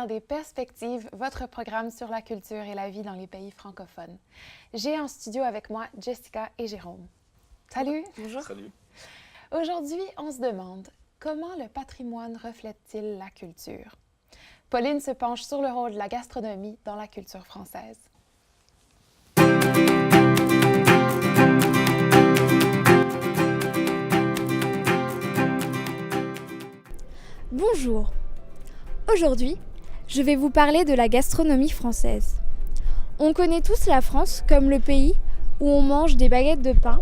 Univers des perspectives, votre programme sur la culture et la vie dans les pays francophones. J'ai en studio avec moi Jessica et Jérôme. Salut! Bonjour. Salut. Aujourd'hui, on se demande comment le patrimoine reflète-t-il la culture? Pauline se penche sur le rôle de la gastronomie dans la culture française. Bonjour. Aujourd'hui, je vais vous parler de la gastronomie française. On connaît tous la France comme le pays où on mange des baguettes de pain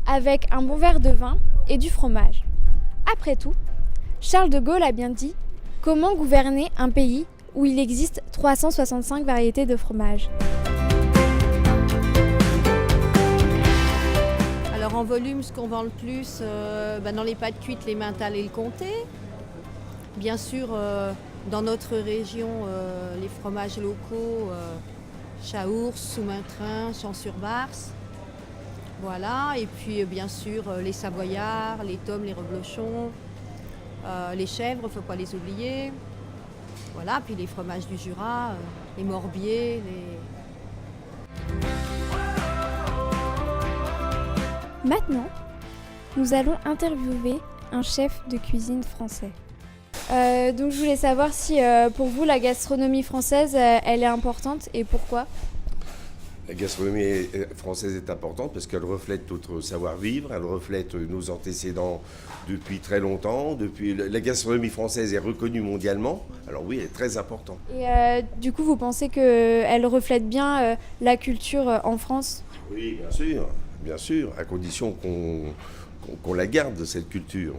avec un bon verre de vin et du fromage. Après tout, Charles de Gaulle a bien dit « Comment gouverner un pays où il existe 365 variétés de fromage ?» Alors en volume, ce qu'on vend le plus, dans les pâtes cuites, les Mental et le Comté. Bien sûr, dans notre région, les fromages locaux, Chaours, Soumaintrin, Champs-sur-Barse. Voilà, et puis bien sûr les Savoyards, les Tomes, les Reblochons, les chèvres, il ne faut pas les oublier. Voilà, puis les fromages du Jura, les Morbiers, Maintenant, nous allons interviewer un chef de cuisine français. Donc je voulais savoir si pour vous la gastronomie française elle est importante et pourquoi. La gastronomie française est importante parce qu'elle reflète notre savoir-vivre, elle reflète nos antécédents depuis très longtemps. La gastronomie française est reconnue mondialement, alors oui, elle est très importante. Et du coup vous pensez qu'elle reflète bien la culture en France? Oui, bien sûr, à condition qu'on la garde, cette culture.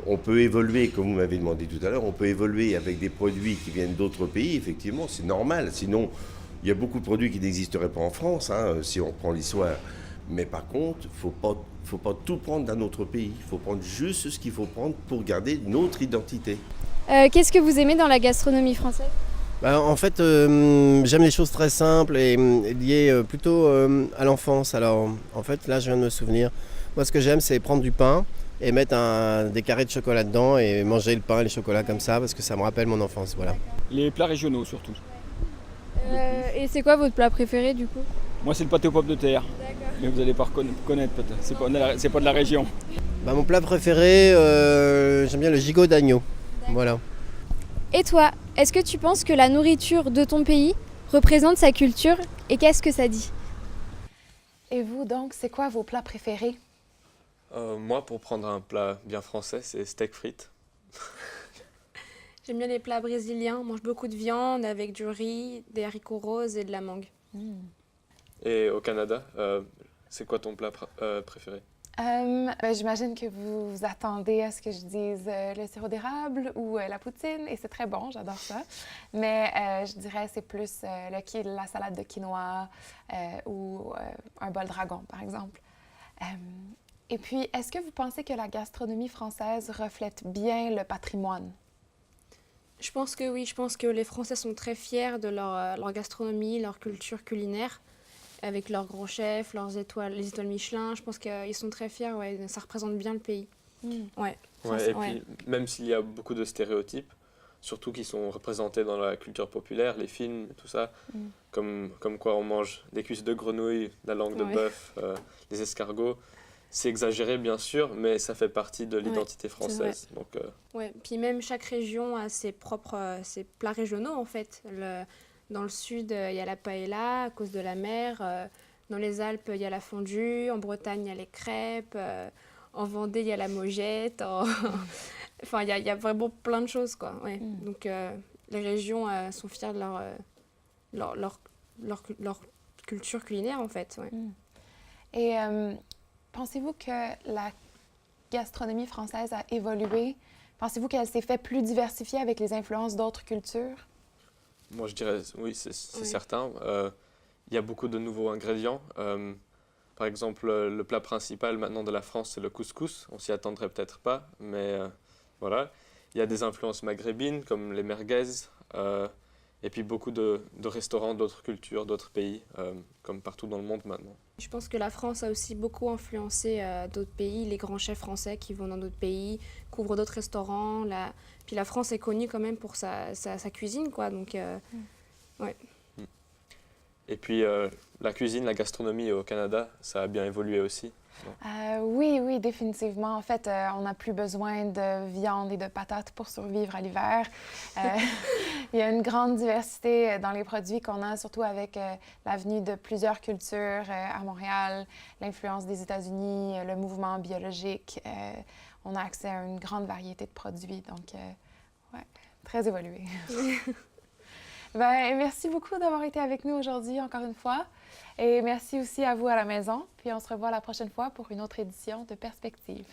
On peut évoluer, comme vous m'avez demandé tout à l'heure, on peut évoluer avec des produits qui viennent d'autres pays, effectivement, c'est normal. Sinon, il y a beaucoup de produits qui n'existeraient pas en France, si on prend l'histoire. Mais par contre, il ne faut pas tout prendre d'un autre pays. Il faut prendre juste ce qu'il faut prendre pour garder notre identité. Qu'est-ce que vous aimez dans la gastronomie française? En fait, j'aime les choses très simples et liées plutôt à l'enfance. Alors, en fait, là, je viens de me souvenir. Moi, ce que j'aime, c'est prendre du pain et mettre des carrés de chocolat dedans et manger le pain et le chocolat comme ça parce que ça me rappelle mon enfance. Voilà. Les plats régionaux surtout. Et c'est quoi votre plat préféré du coup? Moi c'est le pâté aux pommes de terre. Mais vous n'allez pas connaître peut-être. C'est pas de la région. Mon plat préféré, j'aime bien le gigot d'agneau. Voilà. Et toi, est-ce que tu penses que la nourriture de ton pays représente sa culture et qu'est-ce que ça dit? Et vous donc, c'est quoi vos plats préférés? Moi, pour prendre un plat bien français, c'est steak frites. J'aime bien les plats brésiliens. On mange beaucoup de viande avec du riz, des haricots roses et de la mangue. Et au Canada, c'est quoi ton plat préféré? J'imagine que vous vous attendez à ce que je dise le sirop d'érable ou la poutine, et c'est très bon, j'adore ça. Mais je dirais c'est plus la salade de quinoa ou un bol dragon, par exemple. Et puis, est-ce que vous pensez que la gastronomie française reflète bien le patrimoine? Je pense que oui. Je pense que les Français sont très fiers de leur gastronomie, leur culture culinaire, avec leurs grands chefs, les étoiles Michelin. Je pense qu'ils sont très fiers, ouais, ça représente bien le pays. Ouais, et puis, même s'il y a beaucoup de stéréotypes, surtout qui sont représentés dans la culture populaire, les films, tout ça, comme quoi on mange des cuisses de grenouille, la langue de bœuf, des escargots. C'est exagéré, bien sûr, mais ça fait partie de l'identité française. Donc, Puis même chaque région a ses plats régionaux, en fait. Dans le sud, il y a la paella à cause de la mer. Dans les Alpes, il y a la fondue. En Bretagne, il y a les crêpes. En Vendée, il y a la mojette. Enfin, il y a vraiment plein de choses, quoi. Ouais. Donc, les régions sont fières de leur culture culinaire, en fait. Ouais. Et pensez-vous que la gastronomie française a évolué? Pensez-vous qu'elle s'est fait plus diversifiée avec les influences d'autres cultures? moi, je dirais oui, c'est certain. Il y a beaucoup de nouveaux ingrédients. Par exemple, le plat principal maintenant de la France, c'est le couscous. On s'y attendrait peut-être pas, mais voilà. Il y a des influences maghrébines comme les merguez, et puis beaucoup de restaurants d'autres cultures, d'autres pays, comme partout dans le monde maintenant. Je pense que la France a aussi beaucoup influencé d'autres pays, les grands chefs français qui vont dans d'autres pays, couvrent d'autres restaurants. Puis la France est connue quand même pour sa cuisine, quoi. Donc, ouais. Et puis la cuisine, la gastronomie au Canada, ça a bien évolué aussi. Oui, définitivement. En fait, on n'a plus besoin de viande et de patates pour survivre à l'hiver. Il y a une grande diversité dans les produits qu'on a, surtout avec la venue de plusieurs cultures à Montréal, l'influence des États-Unis, le mouvement biologique. On a accès à une grande variété de produits, donc ouais, très évolué. Merci beaucoup d'avoir été avec nous aujourd'hui, encore une fois. Et merci aussi à vous à la maison. Puis on se revoit la prochaine fois pour une autre édition de Perspective.